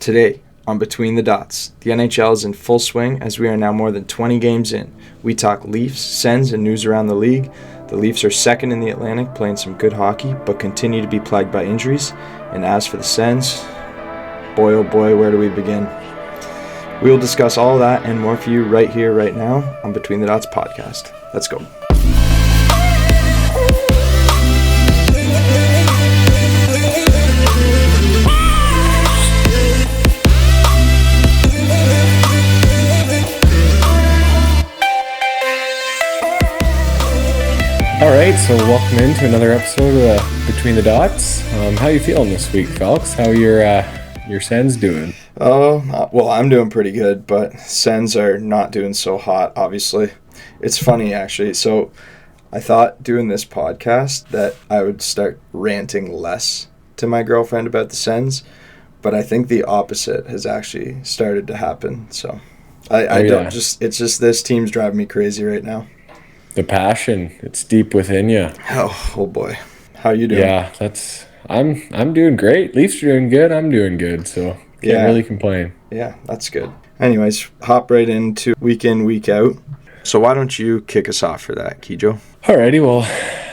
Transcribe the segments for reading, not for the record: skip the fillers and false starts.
Today, on Between the Dots, the NHL is in full swing as we are now more than 20 games in. We talk Leafs, Sens, and news around the league. The Leafs are second in the Atlantic, playing some good hockey, but continue to be plagued by injuries. And as for the Sens, boy oh boy, where do we begin? We will discuss all that and more for you right here, right now, on Between the Dots podcast. Let's go. All right, so welcome into another episode of Between the Dots. How you feeling this week, Falcs? How are your Sens doing? Well, I'm doing pretty good, but Sens are not doing so hot, obviously. It's funny, actually. So I thought doing this podcast that I would start ranting less to my girlfriend about the Sens, but I think the opposite has actually started to happen. So it's just this team's driving me crazy right now. The passion, it's deep within you. Oh boy. How you doing? Yeah, I'm doing great. Leafs are doing good. I'm doing good, so can't really complain. Yeah, that's good. Anyways, hop right into week in, week out. So why don't you kick us off for that, Kijo? Alrighty, well,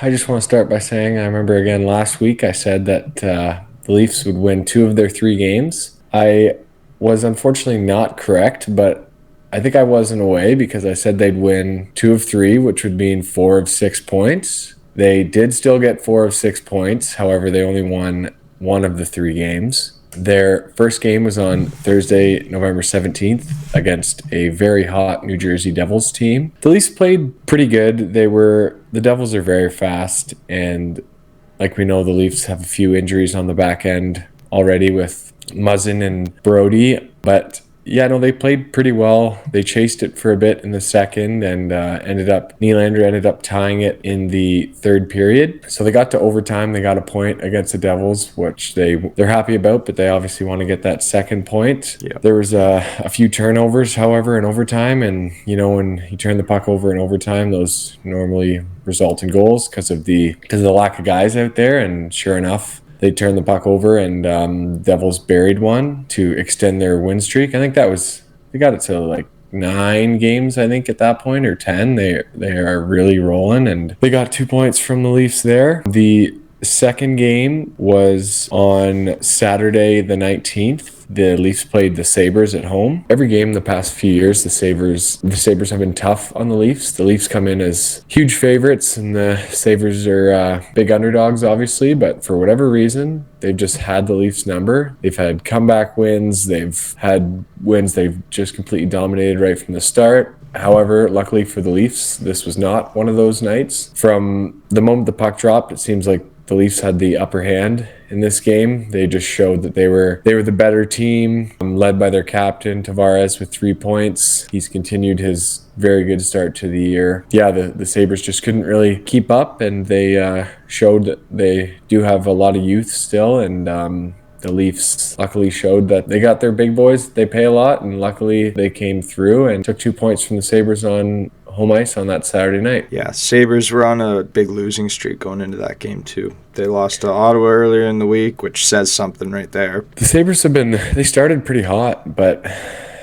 I just want to start by saying I remember again last week I said that the Leafs would win 2 of their 3 games. I was unfortunately not correct, but I think I was in a way because I said they'd win 2 of 3, which would mean 4 of 6 points. They did still get 4 of 6 points. However, they only won 1 of the 3 games. Their first game was on Thursday, November 17th against a very hot New Jersey Devils team. The Leafs played pretty good. The Devils are very fast, and like we know, the Leafs have a few injuries on the back end already with Muzzin and Brody, but yeah, no, they played pretty well. They chased it for a bit in the second and Nylander ended up tying it in the third period. So they got to overtime. They got a point against the Devils, which they're happy about, but they obviously want to get that second point. Yep. There was a few turnovers, however, in overtime. And, you know, when you turn the puck over in overtime, those normally result in goals because of the lack of guys out there. And sure enough, they turned the puck over and Devils buried one to extend their win streak. I think they got it to like 9 games, I think, at that point, or 10. They are really rolling, and they got 2 points from the Leafs there. The second game was on Saturday the 19th. The Leafs played the Sabres at home. Every game the past few years, the Sabres have been tough on the Leafs. The Leafs come in as huge favorites, and the Sabres are big underdogs, obviously, but for whatever reason, they've just had the Leafs number. They've had comeback wins. They've had wins they've just completely dominated right from the start. However, luckily for the Leafs, this was not one of those nights. From the moment the puck dropped, it seems like the Leafs had the upper hand in this game. They just showed that they were the better team, led by their captain, Tavares, with 3 points. He's continued his very good start to the year. Yeah, the Sabres just couldn't really keep up, and they showed that they do have a lot of youth still, and the Leafs luckily showed that they got their big boys. They pay a lot, and luckily they came through and took 2 points from the Sabres on home ice on that Saturday night. Yeah, Sabres were on a big losing streak going into that game too. They lost to Ottawa earlier in the week, which says something right there. The Sabres they started pretty hot, but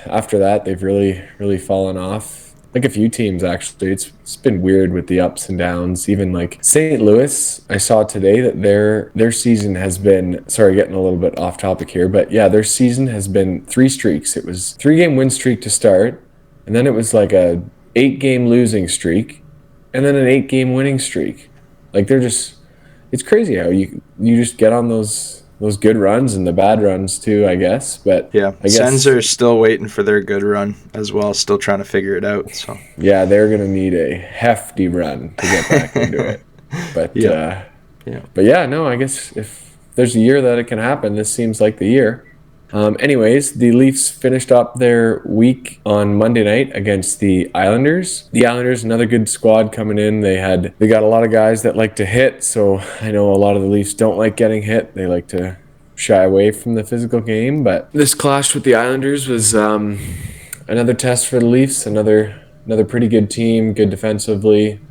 after that they've really fallen off. Like a few teams, actually. It's been weird with the ups and downs. Even like St. Louis, I saw today that their season has been, sorry, getting a little bit off topic here, but yeah, their season has been 3 streaks. It was 3-game win streak to start, and then it was like a 8-game losing streak, and then an 8-game winning streak. Like it's crazy how you just get on those good runs and the bad runs too, I guess. But yeah, Sens are still waiting for their good run as well, still trying to figure it out. So yeah, they're gonna need a hefty run to get back into it. But but yeah, no, I guess if there's a year that it can happen, this seems like the year. Anyways, the Leafs finished up their week on Monday night against the Islanders. The Islanders, another good squad coming in. They got a lot of guys that like to hit, so I know a lot of the Leafs don't like getting hit. They like to shy away from the physical game, but this clash with the Islanders was another test for the Leafs. Another pretty good team, good defensively.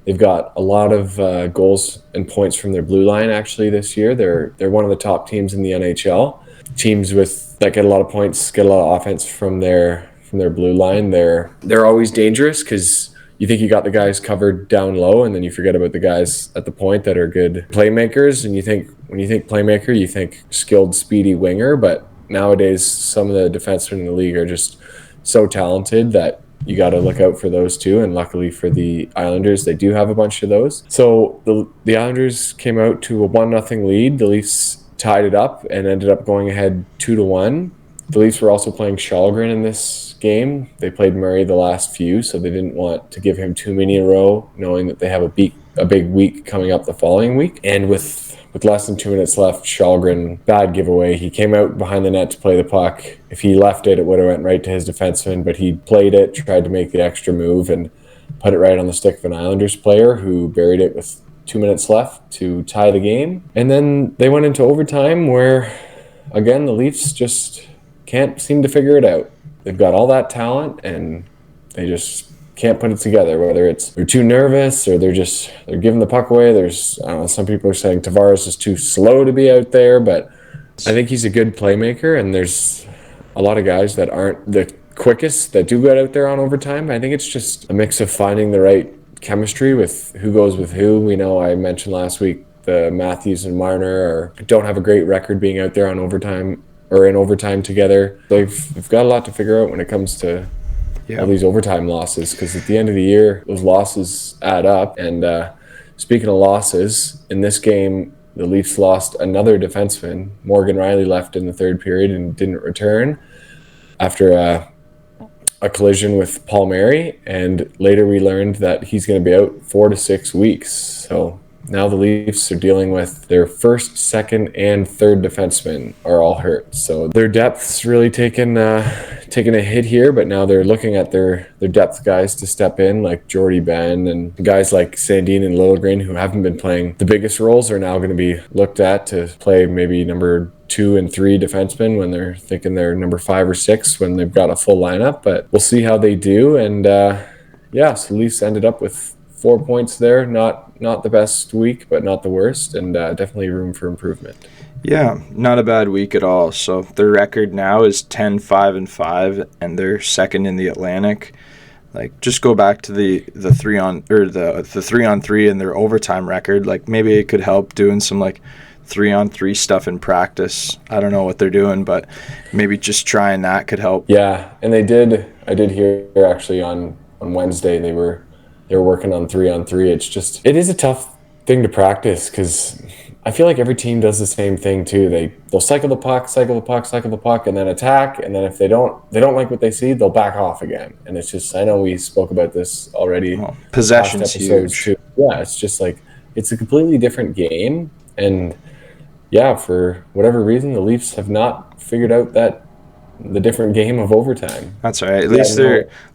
They've got a lot of goals and points from their blue line actually this year. They're one of the top teams in the NHL. teams that get a lot of points, get a lot of offense from their blue line, they're always dangerous because you think you got the guys covered down low, and then you forget about the guys at the point that are good playmakers. And when you think playmaker, you think skilled, speedy winger. But nowadays, some of the defensemen in the league are just so talented that you got to look out for those too. And luckily for the Islanders, they do have a bunch of those. So the Islanders came out to a 1-0 lead. The Leafs tied it up and ended up going ahead 2-1. The Leafs were also playing Källgren in this game. They played Murray the last few, so they didn't want to give him too many in a row, knowing that they have a big week coming up the following week. And with less than 2 minutes left, Källgren, bad giveaway. He came out behind the net to play the puck. If he left it, it would have went right to his defenseman, but he played it, tried to make the extra move, and put it right on the stick of an Islanders player who buried it with 2 minutes left to tie the game. And then they went into overtime where, again, the Leafs just can't seem to figure it out. They've got all that talent and they just can't put it together, whether it's they're too nervous or they're giving the puck away. There's, I don't know, some people are saying Tavares is too slow to be out there, but I think he's a good playmaker, and there's a lot of guys that aren't the quickest that do get out there on overtime. I think it's just a mix of finding the right chemistry with who goes with who. We know I mentioned last week the Matthews and Marner don't have a great record being out there on overtime or in overtime together. They've got a lot to figure out when it comes to all these overtime losses, because at the end of the year, those losses add up. And speaking of losses, in this game, the Leafs lost another defenseman. Morgan Rielly left in the third period and didn't return after a collision with Paul Mary. And later we learned that he's going to be out 4 to 6 weeks. So now the Leafs are dealing with their first, second, and third defensemen are all hurt. So their depth's really taken a hit here, but now they're looking at their depth guys to step in, like Jordy Ben, and guys like Sandin and Liljegren, who haven't been playing the biggest roles, are now going to be looked at to play maybe number 2 and 3 defensemen when they're thinking they're number 5 or 6 when they've got a full lineup. But we'll see how they do. And so the Leafs ended up with 4 points there. Not the best week, but not the worst, and definitely room for improvement. Yeah, not a bad week at all. So their record now is 10-5-5, and they're second in the Atlantic. Like, just go back to the 3-on-3 and their overtime record. Like, maybe it could help doing some like 3-on-3 stuff in practice. I don't know what they're doing, but maybe just trying that could help. Yeah, and I did hear actually on Wednesday they were working on 3-on-3. It is a tough thing to practice because I feel like every team does the same thing too. They'll cycle the puck, and then attack, and then if they don't like what they see, they'll back off again. And it's just, I know we spoke about this already. Oh, possession's huge. Too. Yeah, it's just like it's a completely different game, and for whatever reason, the Leafs have not figured out the different game of overtime. That's all right. At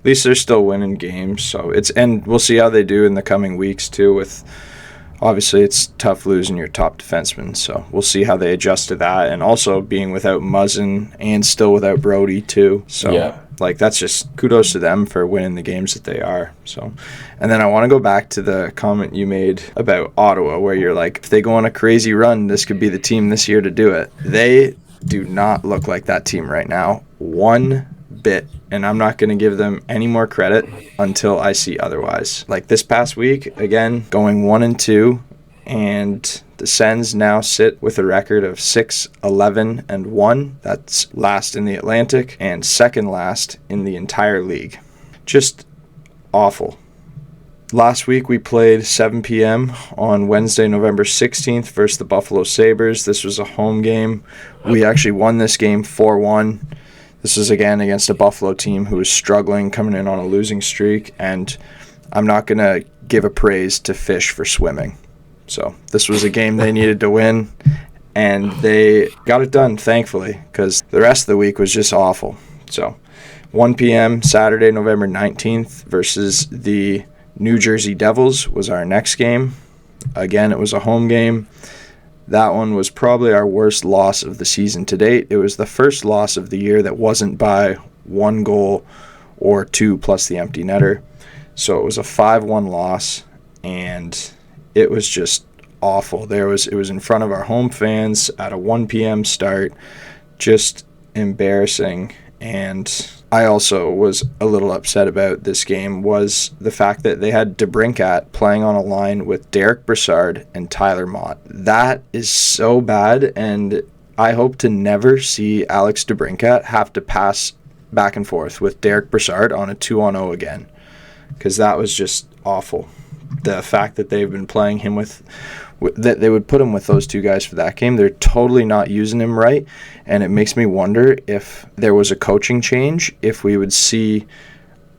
least they're still winning games. So and we'll see how they do in the coming weeks too. With obviously it's tough losing your top defenseman, so we'll see how they adjust to that, and also being without Muzzin and still without Brody too. So that's just kudos to them for winning the games that they are. So, and then I want to go back to the comment you made about Ottawa, where you're like, if they go on a crazy run, this could be the team this year to do it. They do not look like that team right now one bit, and I'm not going to give them any more credit until I see otherwise. Like this past week, again, going 1-2, and the Sens now sit with a record of 6-11-1. That's last in the Atlantic and second last in the entire league. Just awful. Last week we played 7 p.m. on Wednesday, November 16th versus the Buffalo Sabres. This was a home game. We actually won this game 4-1. This is again against a Buffalo team who is struggling, coming in on a losing streak, and I'm not going to give a praise to Fish for swimming. So this was a game they needed to win, and they got it done, thankfully, because the rest of the week was just awful. So 1 p.m. Saturday, November 19th versus the New Jersey Devils was our next game. Again, it was a home game. That one was probably our worst loss of the season to date. It was the first loss of the year that wasn't by 1 goal or 2 plus the empty netter. So it was a 5-1 loss, and it was just awful. It was in front of our home fans at a 1 p.m. start. just embarrassing. And I also was a little upset about this game was the fact that they had DeBrincat playing on a line with Derek Brassard and Tyler Mott. That is so bad, and I hope to never see Alex DeBrincat have to pass back and forth with Derek Brassard on a 2-on-0 again, because that was just awful. The fact that they've been playing him with that they would put him with those two guys for that game, they're totally not using him right, and it makes me wonder if there was a coaching change, if we would see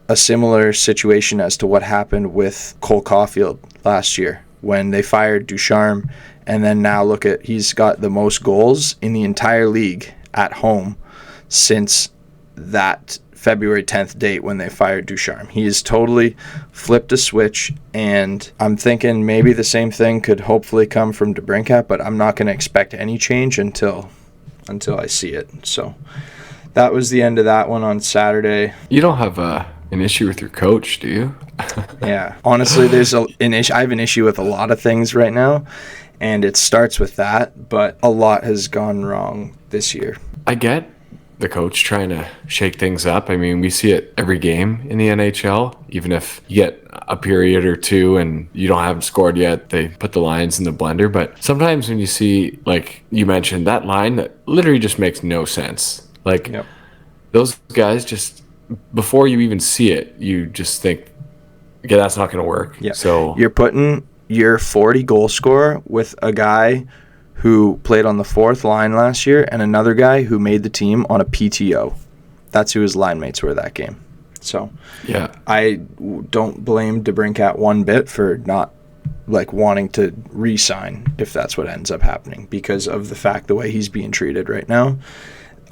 a similar situation as to what happened with Cole Caulfield last year when they fired Ducharme, and then now look at, he's got the most goals in the entire league at home since that February 10th date when they fired Ducharme. He has totally flipped a switch, and I'm thinking maybe the same thing could hopefully come from DeBrincat, but I'm not going to expect any change until I see it. So that was the end of that one on Saturday. You don't have an issue with your coach, do you? Yeah, honestly, there's an issue. I have an issue with a lot of things right now, and it starts with that, but a lot has gone wrong this year. I get the coach trying to shake things up. I mean, we see it every game in the NHL. Even if you get a period or two and you don't have scored yet, they put the lines in the blender. But sometimes when you see, like you mentioned, that line that literally just makes no sense. Like, Yep. Those guys just, before you even see it, you just think, okay, that's not going to work. Yeah. So you're putting your 40 goal scorer with a guy who played on the fourth line last year and another guy who made the team on a PTO. That's who his line mates were that game. So yeah, I don't blame DeBrincat one bit for not wanting to re-sign if that's what ends up happening, because of the fact the way he's being treated right now.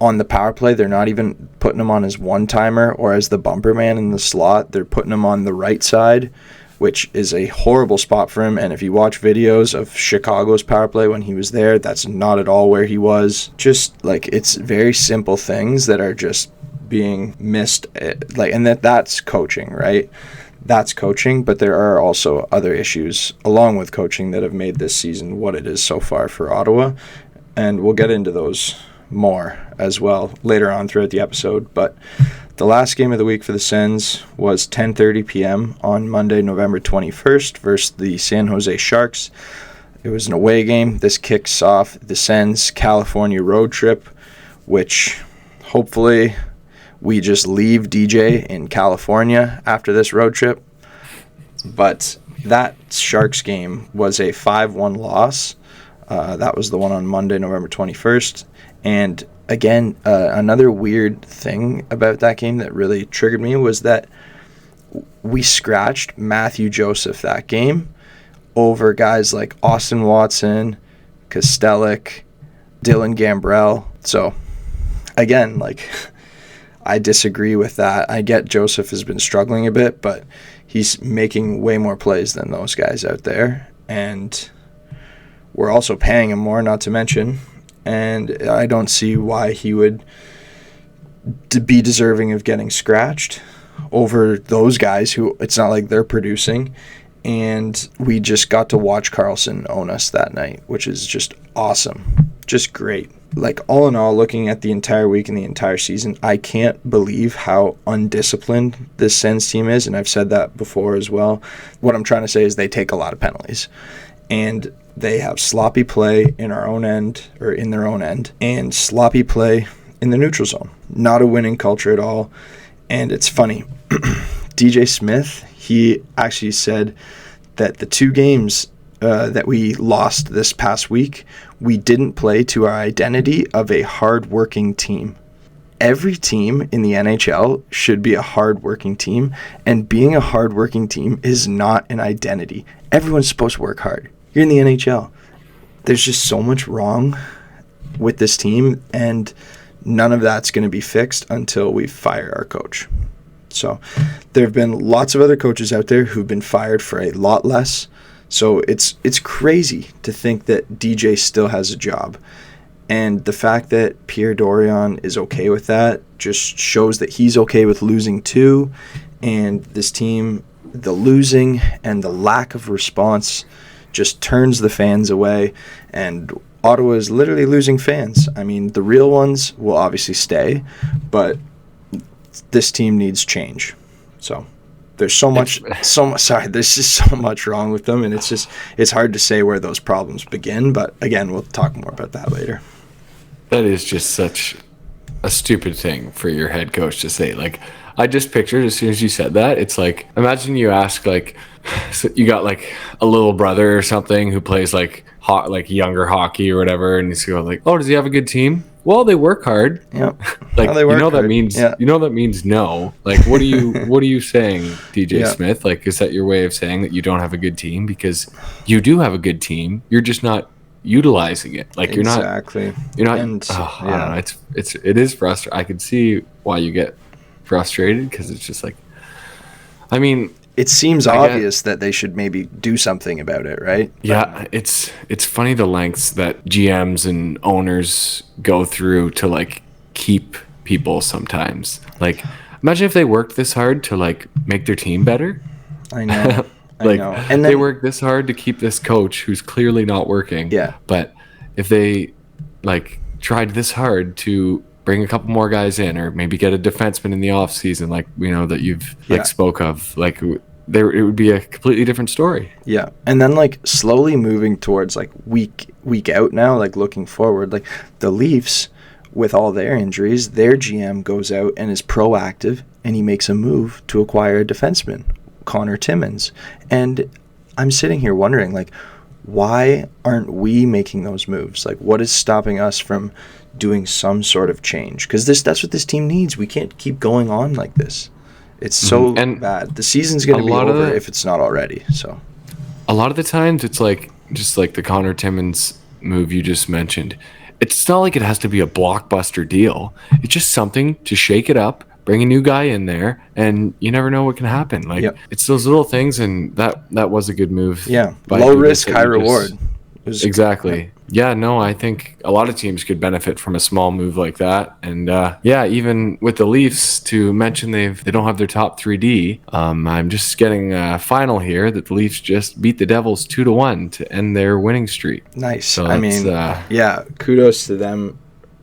On the power play, they're not even putting him on as one-timer or as the bumper man in the slot. They're putting him on the right side, which is a horrible spot for him. And if you watch videos of Chicago's power play when he was there, that's not at all where he was. Just it's very simple things that are just being missed. And that's coaching, right? That's coaching, but there are also other issues along with coaching that have made this season what it is so far for Ottawa. And we'll get into those more as well later on throughout the episode. But the last game of the week for the Sens was 10:30 p.m. on Monday, November 21st versus the San Jose Sharks. It was an away game. This kicks off the Sens California road trip, which hopefully we just leave DJ in California after this road trip. But that Sharks game was a 5-1 loss. That was the one on Monday, November 21st. And again, another weird thing about that game that really triggered me was that we scratched Matthew Joseph that game over guys like Austin Watson, Kostelic, Dylan Gambrell. So again, I disagree with that. I get Joseph has been struggling a bit, but he's making way more plays than those guys out there. And we're also paying him more, not to mention. And I don't see why he would be deserving of getting scratched over those guys who it's not like they're producing. And we just got to watch Carlson own us that night, which is just awesome. Just great. All in all, looking at the entire week and the entire season, I can't believe how undisciplined this Sens team is. And I've said that before as well. What I'm trying to say is they take a lot of penalties. And they have sloppy play in our own end, or in their own end, and sloppy play in the neutral zone. Not a winning culture at all. And it's funny. DJ Smith, he actually said that the two games that we lost this past week, we didn't play to our identity of a hard-working team. Every team in the NHL should be a hard-working team, and being a hard-working team is not an identity. Everyone's supposed to work hard. You're in the NHL. There's just so much wrong with this team, and none of that's going to be fixed until we fire our coach. So there have been lots of other coaches out there who've been fired for a lot less. So it's crazy to think that DJ still has a job. And the fact that Pierre Dorion is okay with that just shows that he's okay with losing too. And this team, the losing and the lack of response just turns the fans away. And Ottawa is literally losing fans. I mean, the real ones will obviously stay, but this team needs change. So there's there's just so much wrong with them, and it's hard to say where those problems begin, but again, we'll talk more about that later. That is just such a stupid thing for your head coach to say. Like, I just pictured as soon as you said that, it's like, imagine you ask, like, so you got like a little brother or something who plays like younger hockey or whatever, and he's going like, oh, does he have a good team? Well, they work hard. Yeah. Like, they work hard. That means that means no. Like, what are you saying, DJ Smith? Like, is that your way of saying that you don't have a good team? Because you do have a good team. You're just not utilizing it. Like, you're not. I don't know. It is frustrating. I can see why you get frustrated, because it's just like, I mean, it seems obvious that they should maybe do something about it, right? Yeah, it's funny the lengths that GMs and owners go through to like keep people sometimes. Like, imagine if they worked this hard to like make their team better. I know. Like, I know. And they work this hard to keep this coach who's clearly not working. Yeah. But if they like tried this hard to bring a couple more guys in, or maybe get a defenseman in the off season, like, you know, that you've like spoke of, like, it would be a completely different story. Yeah. And then like slowly moving towards like week out now, like looking forward, like the Leafs with all their injuries, their GM goes out and is proactive, and he makes a move to acquire a defenseman, Connor Timmins. And I'm sitting here wondering, like, why aren't we making those moves? Like, what is stopping us from doing some sort of change? Because that's what this team needs. We can't keep going on like this. It's so bad. The season's going to be over if it's not already. So a lot of the times it's like, just like the Connor Timmins move you just mentioned, it's not like it has to be a blockbuster deal. It's just something to shake it up, bring a new guy in there, and you never know what can happen. Like, it's those little things, and that was a good move. Yeah, low risk, high reward. Exactly. Yeah, no, I think a lot of teams could benefit from a small move like that. And even with the Leafs, to mention they don't have their top 3D, I'm just getting a final here that the Leafs just beat the Devils 2-1 to end their winning streak. Nice. So I mean, kudos to them.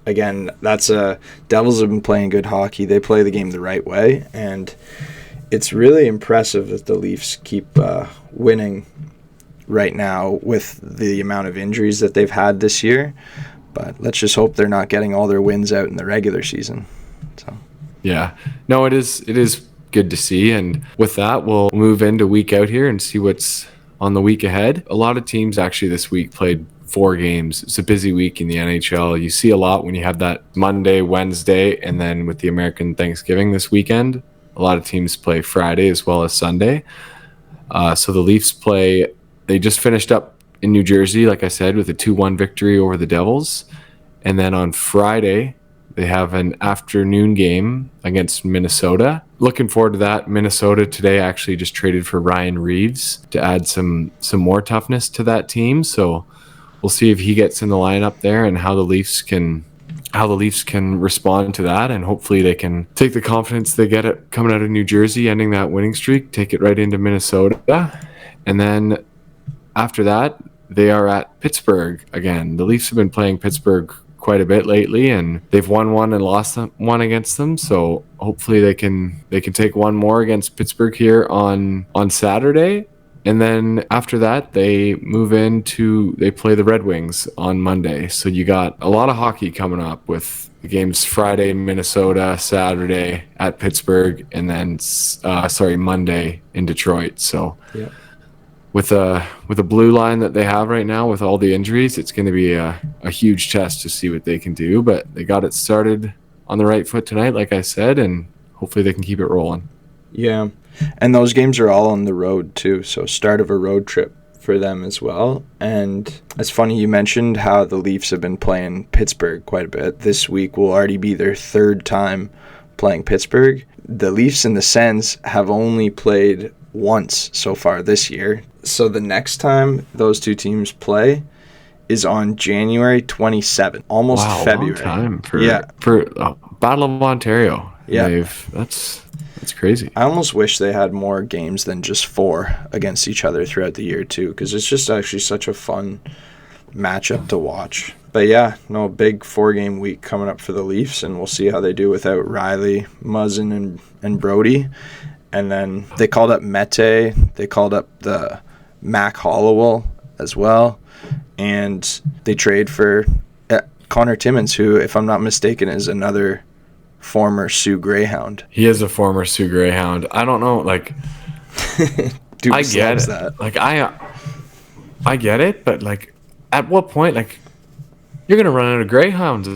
Again, Devils have been playing good hockey. They play the game the right way, and it's really impressive that the Leafs keep winning right now with the amount of injuries that they've had this year. But let's just hope they're not getting all their wins out in the regular season. So yeah, no, it is good to see. And with that, we'll move into week out here and see what's on the week ahead. A lot of teams actually this week played 4 games. It's a busy week in the NHL. You see a lot when you have that Monday, Wednesday, and then with the American Thanksgiving this weekend, a lot of teams play Friday as well as Sunday. So the Leafs they just finished up in New Jersey, like I said, with a 2-1 victory over the Devils. And then on Friday, they have an afternoon game against Minnesota. Looking forward to that. Minnesota today actually just traded for Ryan Reeves to add some more toughness to that team. So we'll see if he gets in the lineup there, and how the Leafs can respond to that, and hopefully they can take the confidence they get it coming out of New Jersey, ending that winning streak, take it right into Minnesota. And then after that, they are at Pittsburgh again. The Leafs have been playing Pittsburgh quite a bit lately, and they've won one and lost one against them. So hopefully they can take one more against Pittsburgh here on Saturday. And then after that, they play the Red Wings on Monday. So you got a lot of hockey coming up with the games Friday in Minnesota, Saturday at Pittsburgh, and then Monday in Detroit. So yeah. With a blue line that they have right now with all the injuries, it's going to be a huge test to see what they can do. But they got it started on the right foot tonight, like I said, and hopefully they can keep it rolling. Yeah, and those games are all on the road too, so start of a road trip for them as well. And it's funny you mentioned how the Leafs have been playing Pittsburgh quite a bit. This week will already be their 3rd time playing Pittsburgh. The Leafs and the Sens have only played once so far this year. So the next time those two teams play is on January 27th, almost February. Long time for Battle of Ontario. Yeah, that's crazy. I almost wish they had more games than just 4 against each other throughout the year too, because it's just actually such a fun matchup to watch. But yeah, no, big 4-game week coming up for the Leafs, and we'll see how they do without Riley, Muzzin, and Brody. And then they called up Mete. They called up the Mac Hollowell as well. And they trade for Connor Timmins, who, if I'm not mistaken, is another former Sioux Greyhound. He is a former Sioux Greyhound. I don't know, like... Dude, I get it. that. Like, I get it, but, like, at what point, like, you're going to run out of Greyhounds?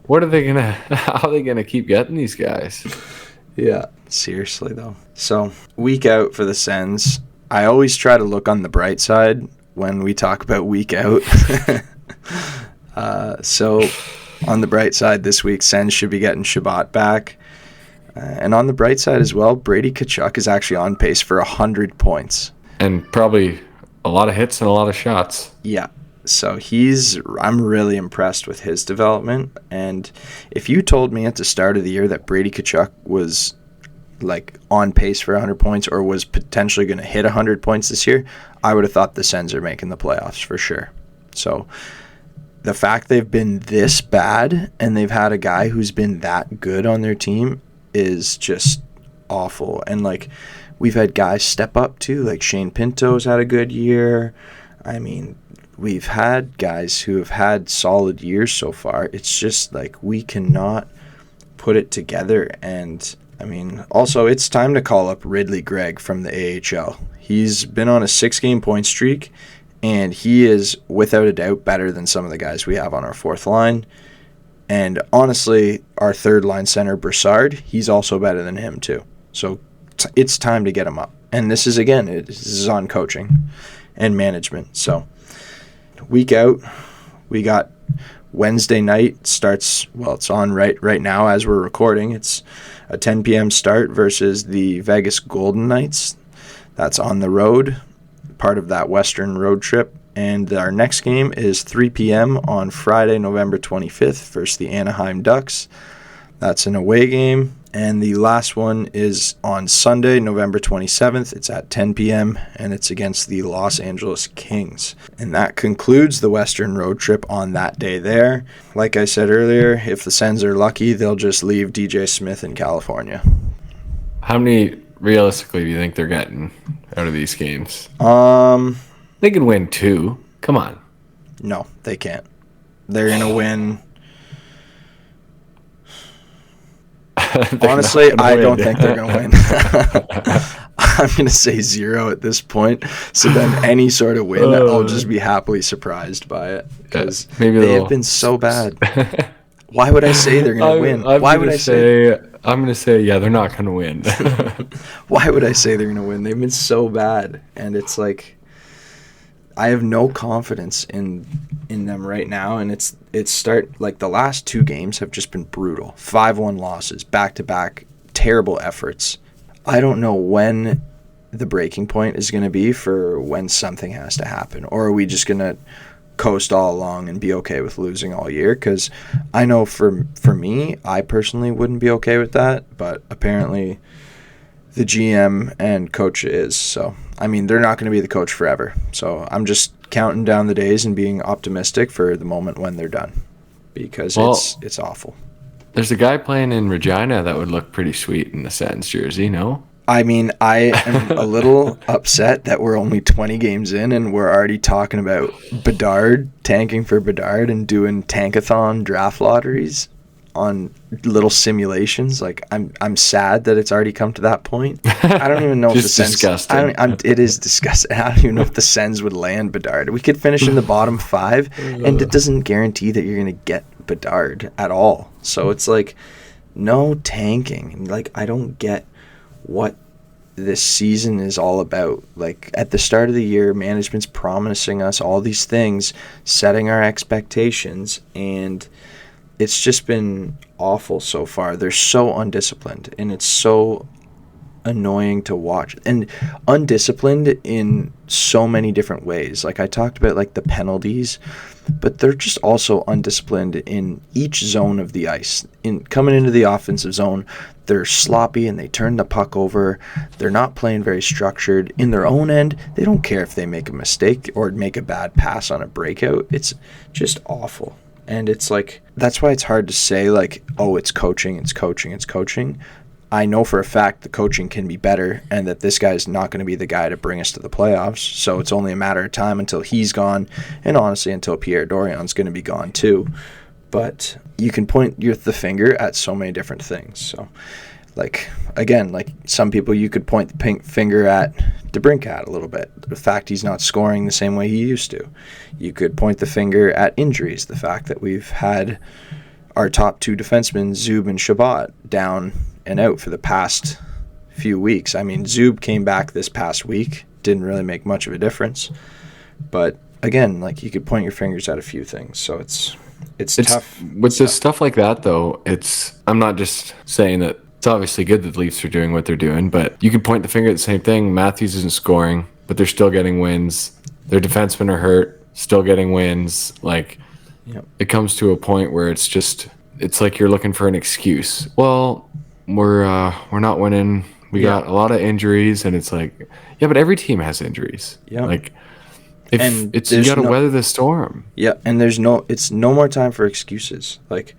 What are they going to... How are they going to keep getting these guys? Yeah, seriously, though. So, week out for the Sens. I always try to look on the bright side when we talk about week out. So, on the bright side this week, Sens should be getting Shabbat back. And on the bright side as well, Brady Tkachuk is actually on pace for 100 points. And probably a lot of hits and a lot of shots. Yeah. So I'm really impressed with his development. And if you told me at the start of the year that Brady Tkachuk was like on pace for 100 points or was potentially going to hit 100 points this year, I would have thought the Sens are making the playoffs for sure. So the fact they've been this bad and they've had a guy who's been that good on their team is just awful. And like, we've had guys step up too, like Shane Pinto's had a good year. I mean, we've had guys who have had solid years so far. It's just like we cannot put it together. And I mean, also it's time to call up Ridley Gregg from the AHL. He's been on a 6-game point streak, and he is without a doubt better than some of the guys we have on our fourth line. And honestly, our third line center, Broussard, he's also better than him too. So it's time to get him up. And this is on coaching and management. So week out, we got Wednesday night starts, well, it's on right now as we're recording. It's a 10 p.m. start versus the Vegas Golden Knights. That's on the road, part of that Western road trip. And our next game is 3 p.m. on Friday, November 25th versus the Anaheim Ducks. That's an away game. And the last one is on Sunday, November 27th. It's at 10 p.m. and it's against the Los Angeles Kings. And that concludes the Western road trip on that day there. Like I said earlier, if the Sens are lucky, they'll just leave DJ Smith in California. How many, realistically, do you think they're getting out of these games? They can win 2. Come on. No, they can't. They're going to win. Honestly, I don't think they're going to win. I'm going to say 0 at this point. So then any sort of win, I'll just be happily surprised by it. Because they have been so bad. Why would I say they're going to win? Why would I say... I'm going to say, yeah, they're not going to win. Why would I say they're going to win? They've been so bad. And it's like... I have no confidence in them right now, and it's like the last 2 games have just been brutal. 5-1 losses, back-to-back, terrible efforts. I don't know when the breaking point is going to be for when something has to happen, or are we just going to coast all along and be okay with losing all year? Because I know for me, I personally wouldn't be okay with that, but apparently the GM and coach is. So, I mean, they're not going to be the coach forever. So I'm just counting down the days and being optimistic for the moment when they're done, because it's awful. There's a guy playing in Regina that would look pretty sweet in the Sens jersey, no? I mean, I am a little upset that we're only 20 games in and we're already talking about Bedard, tanking for Bedard and doing tankathon draft lotteries on little simulations. Like, I'm sad that it's already come to that point. I don't even know if the Sens... disgusting. It is disgusting. I don't even know if the Sens would land Bedard. We could finish in the bottom 5, and it doesn't guarantee that you're going to get Bedard at all. So it's like, no tanking. Like, I don't get what this season is all about. Like, at the start of the year, management's promising us all these things, setting our expectations, and it's just been awful so far. They're so undisciplined, and it's so annoying to watch and undisciplined in so many different ways. Like I talked about like the penalties, but they're just also undisciplined in each zone of the ice. In coming into the offensive zone, they're sloppy and they turn the puck over. They're not playing very structured. In their own end, they don't care if they make a mistake or make a bad pass on a breakout. It's just awful. And it's like, that's why it's hard to say like, oh, it's coaching. I know for a fact the coaching can be better and that this guy's not going to be the guy to bring us to the playoffs. So it's only a matter of time until he's gone, and honestly until Pierre Dorian's going to be gone too. But you can point the finger at so many different things. So like, again, like some people you could point the finger at DeBrincat a little bit. The fact he's not scoring the same way he used to. You could point the finger at injuries. The fact that we've had our top two defensemen, Zub and Shabbat, down and out for the past few weeks. I mean, Zub came back this past week, didn't really make much of a difference. But again, like you could point your fingers at a few things. So it's tough. With this stuff like that, though, I'm not just saying that it's obviously good that the Leafs are doing what they're doing, but you can point the finger at the same thing. Matthews isn't scoring, but they're still getting wins. Their defensemen are hurt, still getting wins. Like, yep. It comes to a point where it's like you're looking for an excuse. Well, we're not winning. We got a lot of injuries, and it's like, yeah, but every team has injuries. Yeah. Like, you got to weather the storm. Yeah, and it's no more time for excuses. Like,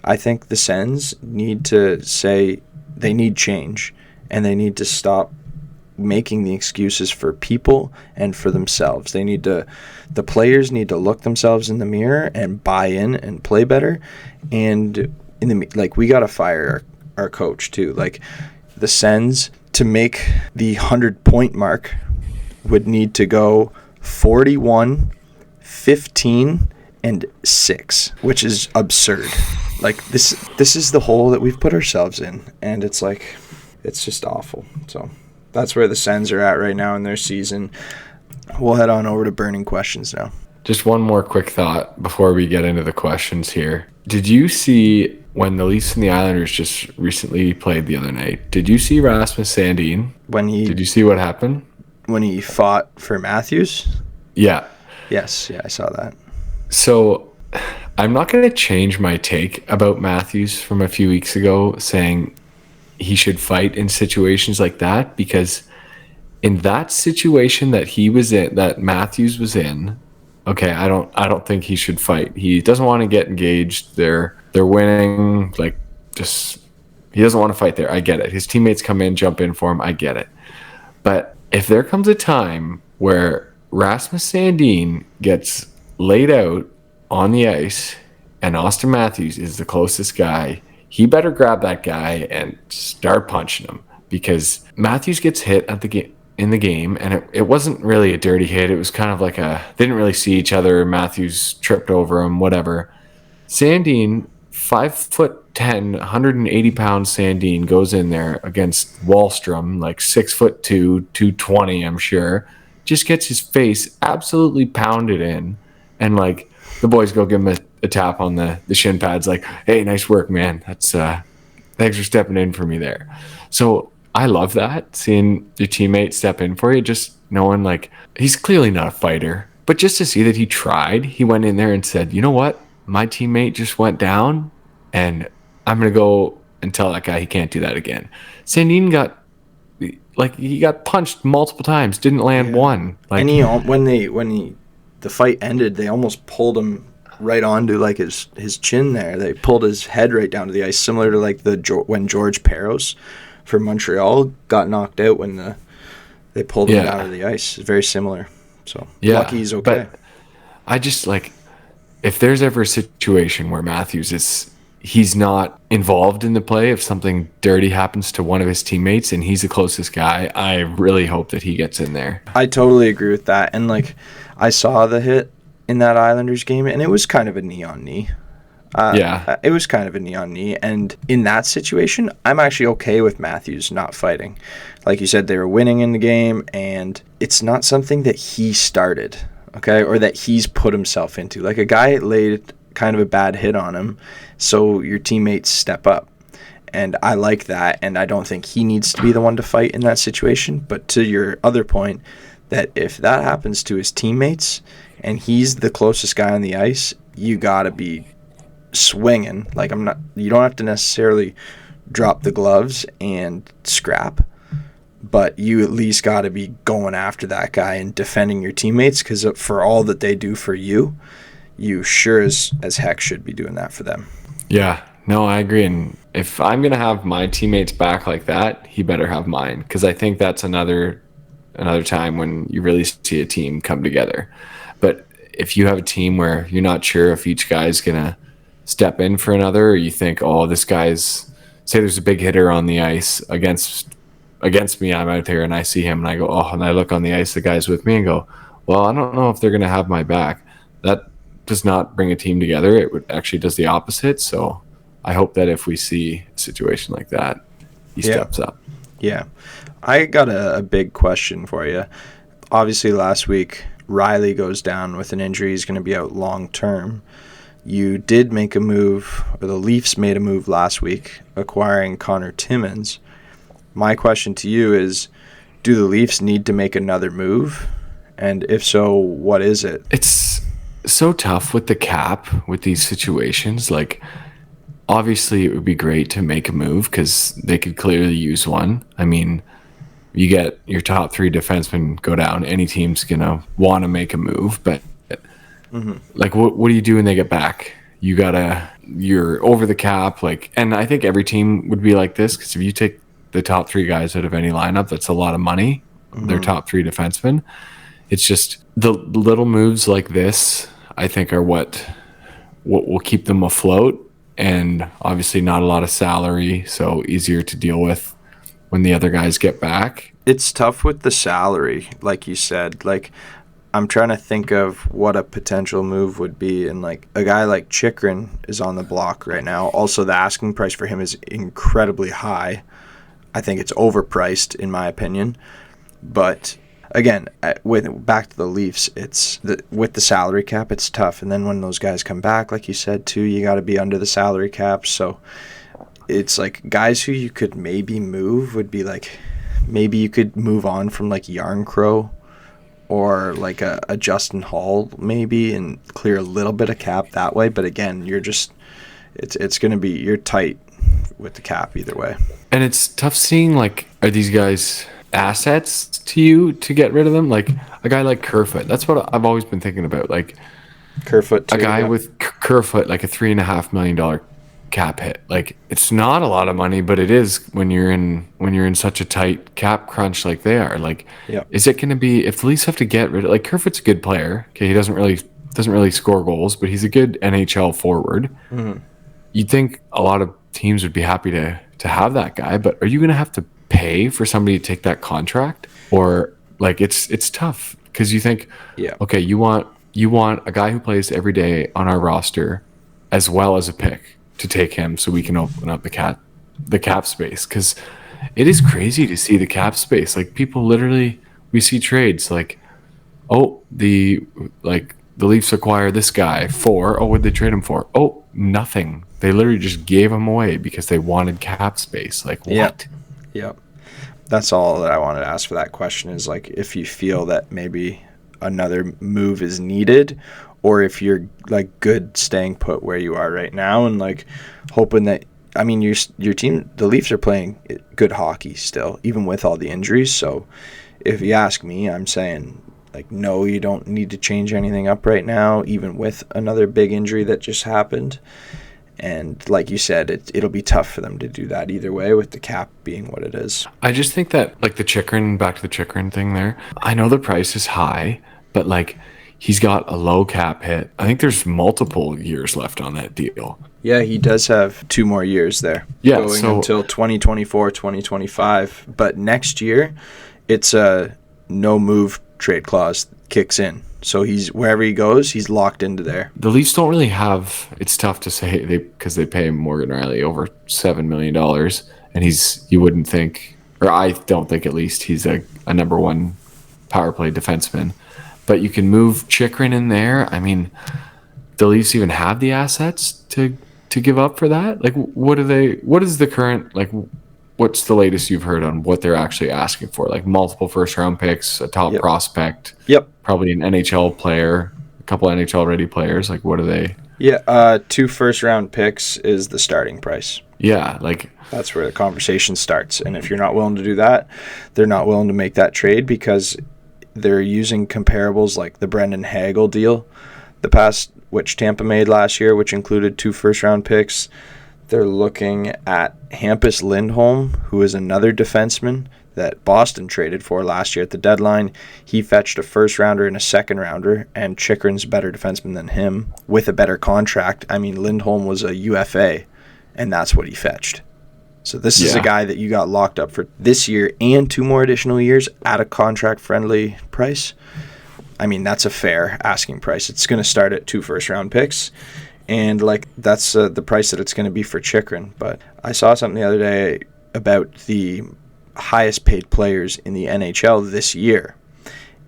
I think the Sens need to say they need change, and they need to stop making the excuses for people and for themselves. The players need to look themselves in the mirror and buy in and play better. And we got to fire our coach too. Like the Sens, to make the 100-point mark, would need to go 41, 15, and 6, which is absurd. Like this is the hole that we've put ourselves in, and it's like, it's just awful. So that's where the Sens are at right now in their season. We'll head on over to burning questions now. Just one more quick thought before we get into the questions here. Did you see when the Leafs and the Islanders just recently played the other night? Did you see Rasmus Sandin? Did you see what happened? When he fought for Matthews? Yeah. Yes, yeah, I saw that. So I'm not going to change my take about Matthews from a few weeks ago saying he should fight in situations like that, because in that situation that Matthews was in, okay, I don't think he should fight. He doesn't want to get engaged. They're winning, like, just he doesn't want to fight there. I get it. His teammates come in, jump in for him. I get it. But if there comes a time where Rasmus Sandin gets laid out on the ice and Austin Matthews is the closest guy, he better grab that guy and start punching him, because Matthews gets hit in the game, and it wasn't really a dirty hit. It was kind of like they didn't really see each other. Matthews tripped over him, whatever. Sandin, 5'10", 180-pound Sandin goes in there against Wahlstrom, like 6'2", 220, I'm sure. Just gets his face absolutely pounded in, and like the boys go give him a tap on the shin pads, like, hey, nice work, man. That's thanks for stepping in for me there. So I love that, seeing your teammate step in for you, just knowing like he's clearly not a fighter, but just to see that he tried, he went in there and said, you know what, my teammate just went down, and I'm gonna go and tell that guy he can't do that again. Sandin he got punched multiple times, didn't land one. Like, and when the fight ended, they almost pulled him right onto like his chin there. They pulled his head right down to the ice, similar to like when George Peros for Montreal got knocked out when they pulled him down to the ice. It's very similar. So lucky he's okay. But I just like, if there's ever a situation where Matthews he's not involved in the play, if something dirty happens to one of his teammates and he's the closest guy, I really hope that he gets in there. I totally agree with that. And like, I saw the hit in that Islanders game, and it was kind of a knee on knee. It was kind of a knee on knee. And in that situation, I'm actually okay with Matthews not fighting. Like you said, they were winning in the game, and it's not something that he started, okay, or that he's put himself into. Like, a guy laid kind of a bad hit on him, so your teammates step up. And I like that, and I don't think he needs to be the one to fight in that situation. But to your other point, that if that happens to his teammates and he's the closest guy on the ice, you got to be swinging. Like, you don't have to necessarily drop the gloves and scrap, but you at least got to be going after that guy and defending your teammates, because for all that they do for you, you sure as heck should be doing that for them. Yeah, no, I agree. And if I'm going to have my teammates back like that, he better have mine, because I think that's another time when you really see a team come together. But if you have a team where you're not sure if each guy's going to step in for another, or you think, oh, this guy's, say there's a big hitter on the ice against me, I'm out there and I see him and I go, oh, and I look on the ice, the guy's with me, and go, well, I don't know if they're going to have my back. That does not bring a team together. It actually does the opposite. So I hope that if we see a situation like that, he steps up. Yeah. I got a big question for you. Obviously, last week, Riley goes down with an injury. He's going to be out long term. You did make a move, or the Leafs made a move last week, acquiring Connor Timmins. My question to you is, do the Leafs need to make another move? And if so, what is it? It's so tough with the cap, with these situations. Like, obviously, it would be great to make a move because they could clearly use one. I mean, you get your top 3 defensemen go down, any team's going to want to make a move. But, like, what do you do when they get back? You're over the cap. Like, and I think every team would be like this, because if you take the top 3 guys out of any lineup, that's a lot of money. Their top 3 defensemen. It's just the little moves like this, I think, are what will keep them afloat. And obviously not a lot of salary, so easier to deal with when the other guys get back. It's tough with the salary, like you said. Like, I'm trying to think of what a potential move would be, and like a guy like Chychrun is on the block right now. Also, the asking price for him is incredibly high. I think it's overpriced, in my opinion. But again, back to the Leafs, with the salary cap, it's tough. And then when those guys come back, like you said too, you got to be under the salary cap. So it's like guys who you could maybe move would be like, maybe you could move on from like Yarncrow or like a Justin Hall maybe, and clear a little bit of cap that way. But again, it's going to be, you're tight with the cap either way. And it's tough seeing, like, are these guys assets to you to get rid of them? Like a guy like Kerfoot, that's what I've always been thinking about. Like Kerfoot, a guy with Kerfoot, like a $3.5 million cap hit. Like, it's not a lot of money, but it is when you're in such a tight cap crunch like they are. Like, is it going to be, if the Leafs have to get rid of, like, Kerfoot's a good player. Okay, he doesn't really score goals, but he's a good NHL forward. You'd think a lot of teams would be happy to have that guy, but are you going to have to pay for somebody to take that contract? Or, like, it's tough because you think, okay, you want a guy who plays every day on our roster as well as a pick to take him, so we can open up the cap space, because it is crazy to see the cap space. Like, people literally, we see trades like, oh, the Leafs acquire this guy for, oh, what'd they trade him for? Oh, nothing. They literally just gave him away because they wanted cap space. Like, what? Yep. That's all that I wanted to ask for that question, is like if you feel that maybe another move is needed, or if you're like good staying put where you are right now and like hoping that, I mean, your team, the Leafs are playing good hockey still, even with all the injuries. So if you ask me, I'm saying, like, no, you don't need to change anything up right now, even with another big injury that just happened. And like you said, it'll be tough for them to do that either way, with the cap being what it is. I just think that, like, back to the Chychrun thing there, I know the price is high, but like, he's got a low cap hit. I think there's multiple years left on that deal. Yeah, he does have 2 more years there. Yeah, going until 2024, 2025. But next year, it's a no move trade clause kicks in. So he's, wherever he goes, he's locked into there. The Leafs don't really have, it's tough to say, because they pay Morgan Riley over $7 million, and you wouldn't think, or I don't think at least, he's a number 1 power play defenseman. But you can move Chychrun in there. I mean, the Leafs even have the assets to to give up for that? Like, what is the current, like, what's the latest you've heard on what they're actually asking for? Like multiple first round picks, a top Yep. prospect, Yep. probably an NHL player, a couple NHL ready players. Like, what are they? Yeah, 2 first-round picks is the starting price. Yeah, like That's where the conversation starts. And if you're not willing to do that, they're not willing to make that trade because they're using comparables like the Brendan Hagel deal, which Tampa made last year, which included 2 first-round picks. They're looking at Hampus Lindholm, who is another defenseman that Boston traded for last year at the deadline. He fetched a first-rounder and a second-rounder, and Chychrun's a better defenseman than him with a better contract. I mean, Lindholm was a UFA, and that's what he fetched. So this is a guy that you got locked up for this year and 2 more additional years at a contract-friendly price. I mean, that's a fair asking price. It's going to start at 2 first-round picks. And, like, that's the price that it's going to be for Chychrun. But I saw something the other day about the highest paid players in the NHL this year.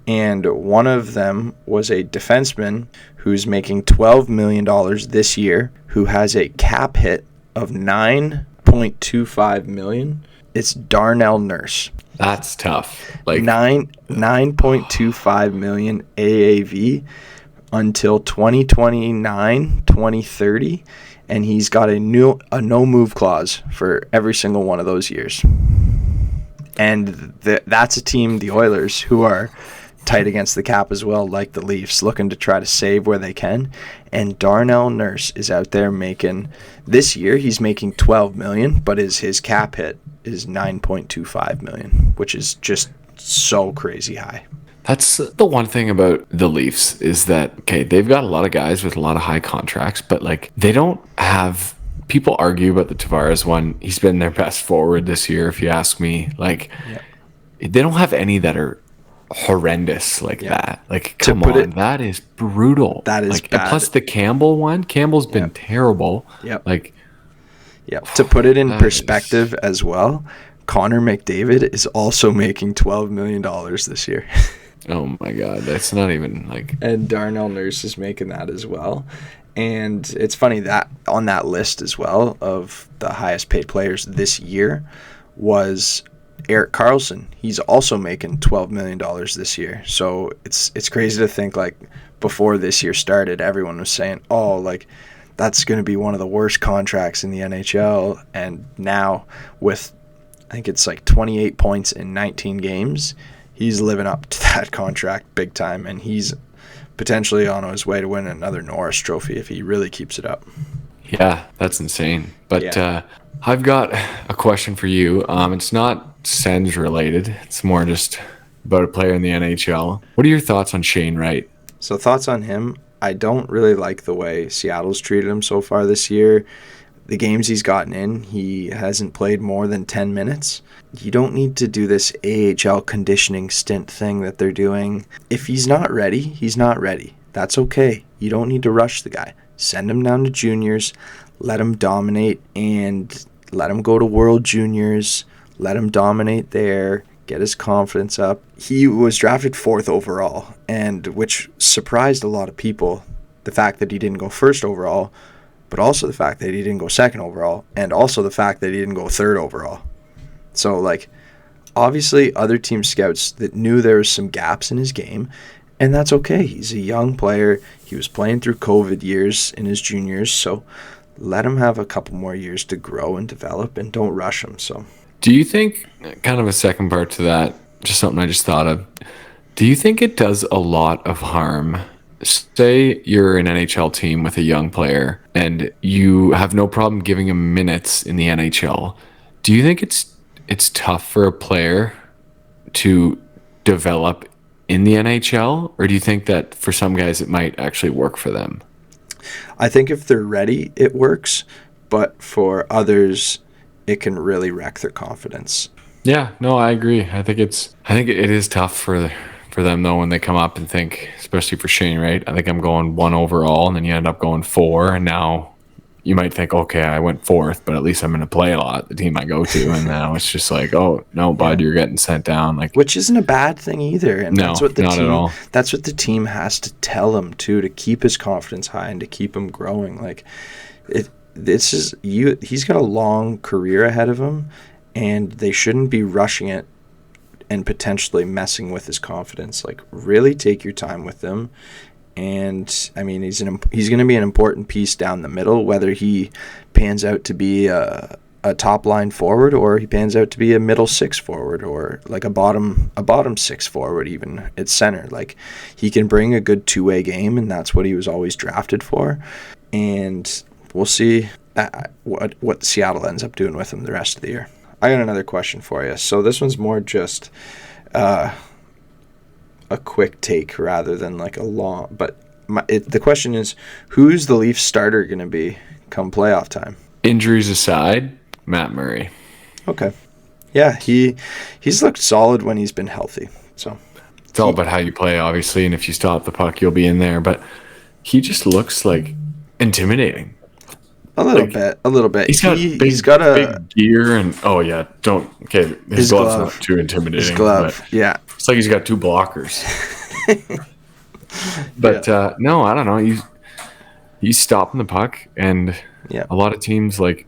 And one of them was a defenseman who's making $12 million this year, who has a cap hit of $9.25 million. It's Darnell Nurse. that's tough. Like $9.25 million AAV until 2029, 2030, and he's got a no move clause for every single one of those years. And that's a team, the Oilers, who are tight against the cap as well, like the Leafs, looking to try to save where they can. And Darnell Nurse is out there making, this year he's making $12 million, but his cap hit is $9.25 million, which is just so crazy high. That's the one thing about the Leafs is that, okay, they've got a lot of guys with a lot of high contracts, but like they don't have, people argue about the Tavares one. He's been their best forward this year, if you ask me. Like, they don't have any that are horrendous like that. Like, come on, that is brutal. That is like, bad. Plus the Campbell one, Campbell's been terrible. Like, to put it in perspective as well, Connor McDavid is also making $12 million this year. Oh my God, that's not even like. And Darnell Nurse is making that as well. And it's funny that on that list as well of the highest paid players this year was Erik Karlsson. He's also making $12 million this year. So it's crazy to think, like, before this year started, everyone was saying, oh, like, that's going to be one of the worst contracts in the NHL. And now with, I think it's like 28 points in 19 games, he's living up to that contract big time. And he's potentially on his way to win another Norris Trophy if he really keeps it up. Yeah, that's insane. But I've got a question for you. It's not Sens related. It's more just about a player in the NHL. What are your thoughts on Shane Wright? So thoughts on him, I don't really like the way Seattle's treated him so far this year. The games he's gotten in, he hasn't played more than 10 minutes. You don't need to do this AHL conditioning stint thing that they're doing. If he's not ready, he's not ready. That's okay. You don't need to rush the guy. Send him down to juniors, let him dominate, and let him go to World Juniors, let him dominate there, get his confidence up. He was drafted 4th overall, and which surprised a lot of people, the fact that he didn't go 1st overall, but also the fact that he didn't go 2nd overall, and also the fact that he didn't go 3rd overall. So, like, obviously other team scouts that knew there was some gaps in his game, and that's okay. He's a young player. He was playing through COVID years in his juniors, so let him have a couple more years to grow and develop, and don't rush him. So, do you think, kind of a second part to that, just something I just thought of, do you think it does a lot of harm? Say you're an NHL team with a young player and you have no problem giving him minutes in the NHL. Do you think it's tough for a player to develop in the NHL, or do you think that for some guys it might actually work for them? I think if they're ready, it works, but for others, it can really wreck their confidence. Yeah, no, I agree. I think it is tough for them though when they come up and think, especially for Shane, right? I think I'm going 1 overall, and then you end up going 4, and now you might think, okay, I went 4th, but at least I'm going to play a lot, the team I go to, and now it's just like, oh no, bud, you're getting sent down. Like, which isn't a bad thing either, and no, that's what not at all. That's what the team has to tell him too, to keep his confidence high and to keep him growing. Like, this is you. He's got a long career ahead of him, and they shouldn't be rushing it and potentially messing with his confidence. Like, really take your time with him. And I mean, he's going to be an important piece down the middle, whether he pans out to be a top line forward, or he pans out to be a middle six forward, or like a bottom six forward, even at center. Like, he can bring a good two-way game, and that's what he was always drafted for. And we'll see what Seattle ends up doing with him the rest of the year. I got another question for you. So this one's more just a quick take rather than like a long. But the question is, who's the Leafs starter going to be come playoff time? Injuries aside, Matt Murray. Okay. Yeah, he's looked solid when he's been healthy. So it's all about how you play, obviously, and if you stop the puck, you'll be in there. But he just looks like intimidating. A little bit. He's got big gear and his glove's not too intimidating. His glove, yeah. It's like he's got two blockers. But no, I don't know. He's stopping the puck, and a lot of teams, like,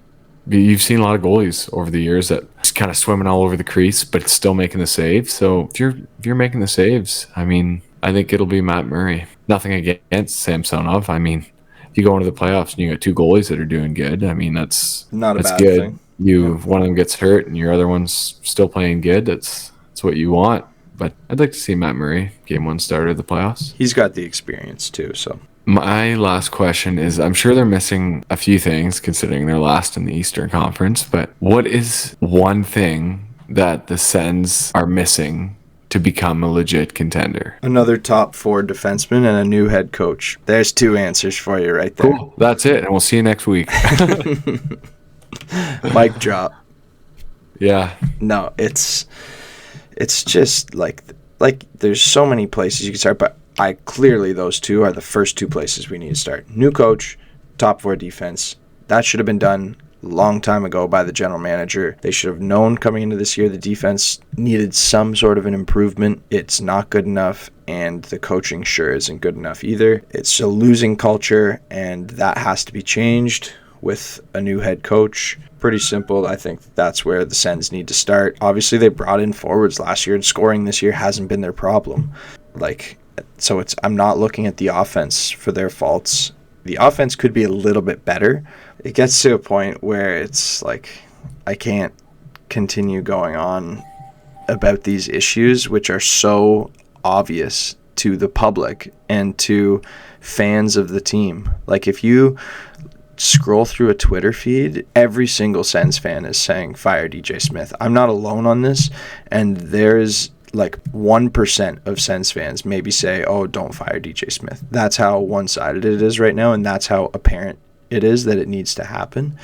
you've seen a lot of goalies over the years that just kind of swimming all over the crease, but still making the save. So if you're making the saves, I mean, I think it'll be Matt Murray. Nothing against Samsonov. I mean, if you go into the playoffs and you got two goalies that are doing good, I mean, that's bad good. thing. One of them gets hurt and your other one's still playing good. That's what you want. But I'd like to see Matt Murray game one starter of the playoffs. He's got the experience too. So my last question is, I'm sure they're missing a few things considering they're last in the Eastern Conference, but what is one thing that the Sens are missing to become a legit contender? Another top 4 defenseman and a new head coach. There's 2 answers for you right there. Cool. That's it. And we'll see you next week. Mic drop. Yeah. No, it's just like there's so many places you can start, but clearly those 2 are the first 2 places we need to start. New coach, top 4 defense. That should have been done a long time ago by the general manager. They should have known coming into this year the defense needed some sort of an improvement. It's not good enough, and the coaching sure isn't good enough either. It's a losing culture, and that has to be changed with a new head coach. Pretty simple. I think that's where the Sens need to start. Obviously, they brought in forwards last year, and scoring this year hasn't been their problem. I'm not looking at the offense for their faults. The offense could be a little bit better. It gets to a point where it's like, I can't continue going on about these issues, which are so obvious to the public and to fans of the team. Like, if you scroll through a Twitter feed, every single Sens fan is saying, fire DJ Smith. I'm not alone on this, and there's like 1% of Sens fans maybe say, oh, don't fire DJ Smith. That's how one-sided it is right now, and that's how apparent it is that it needs to happen.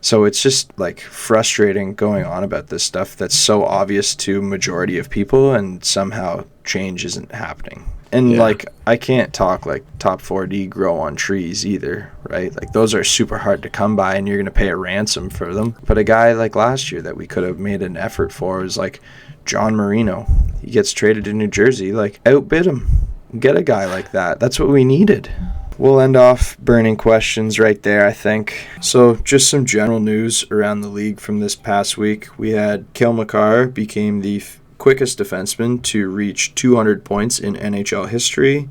So it's just like frustrating going on about this stuff that's so obvious to majority of people, and somehow change isn't happening. And like, I can't talk like top 4D grow on trees either, right? Like, those are super hard to come by, and you're going to pay a ransom for them. But a guy like last year that we could have made an effort for is like John Marino. He gets traded to New Jersey. Like, outbid him. Get a guy like that. That's what we needed. We'll end off burning questions right there, I think. So just some general news around the league from this past week. We had Cale Makar became the quickest defenseman to reach 200 points in NHL history,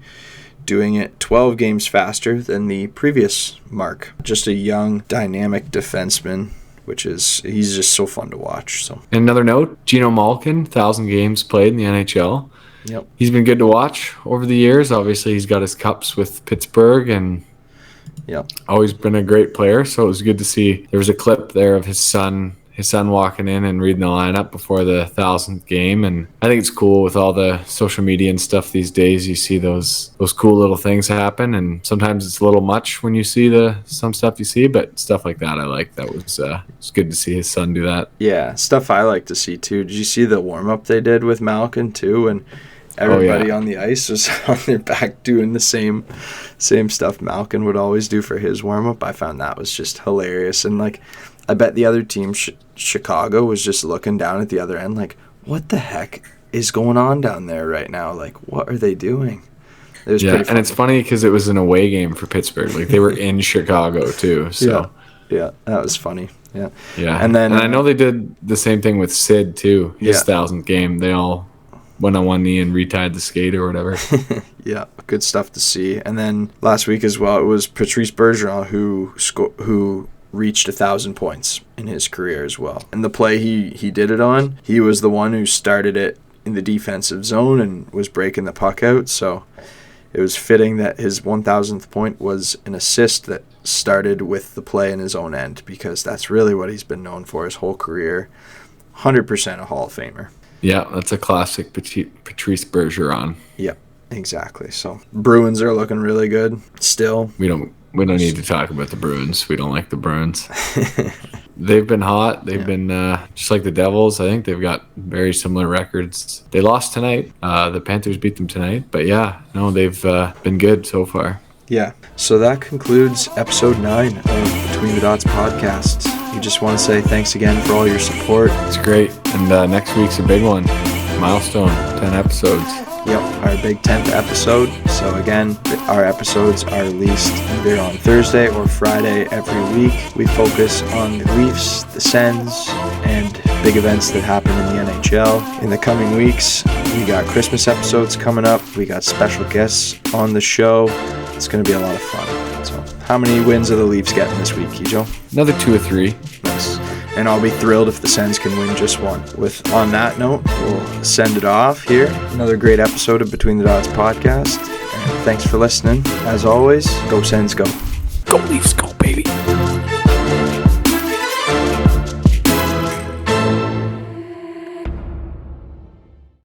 doing it 12 games faster than the previous mark. Just a young, dynamic defenseman, he's just so fun to watch. So, another note, Geno Malkin, 1,000 games played in the NHL. Yep. He's been good to watch over the years. Obviously, he's got his cups with Pittsburgh and always been a great player. So it was good to see. There was a clip there of his son walking in and reading the lineup before the 1,000th game. And I think it's cool with all the social media and stuff these days. You see those cool little things happen, and sometimes it's a little much when you see some stuff you see, but stuff like that I like. That was it's good to see his son do that. Yeah, stuff I like to see too. Did you see the warm-up they did with Malkin too? And everybody on the ice was on their back doing the same stuff Malkin would always do for his warm-up. I found that was just hilarious. And like, I bet the other team, Chicago, was just looking down at the other end like, what the heck is going on down there right now? Like, what are they doing? It was pretty funny. And it's funny because it was an away game for Pittsburgh. Like, they were in Chicago too. So Yeah, that was funny. Yeah. Yeah. And then I know they did the same thing with Sid too. His 1,000th game, they all went on one knee and retied the skate or whatever. Yeah, good stuff to see. And then last week as well, it was Patrice Bergeron who reached 1,000 points in his career as well. And the play he did it on, he was the one who started it in the defensive zone and was breaking the puck out. So it was fitting that his 1,000th point was an assist that started with the play in his own end, because that's really what he's been known for his whole career. 100% a Hall of Famer. Yeah, that's a classic Patrice Bergeron. Yep, exactly. So Bruins are looking really good still. We don't need to talk about the Bruins. We don't like the Bruins. They've been hot. They've been just like the Devils. I think they've got very similar records. They lost tonight. The Panthers beat them tonight. But yeah, no, they've been good so far. Yeah. So that concludes episode 9 of Between the Dots podcast. We just want to say thanks again for all your support. It's great. And next week's a big one. Milestone, 10 episodes. Yep, our big 10th episode. So again, our episodes are released either on Thursday or Friday every week. We focus on the Leafs, the Sens, and big events that happen in the NHL. In the coming weeks, we got Christmas episodes coming up. We got special guests on the show. It's going to be a lot of fun. So how many wins are the Leafs getting this week, Kijo? Another 2 or 3. Nice. And I'll be thrilled if the Sens can win just one. On that note, we'll send it off here. Another great episode of Between the Dots podcast. And thanks for listening. As always, go Sens, go. Go Leafs, go, baby.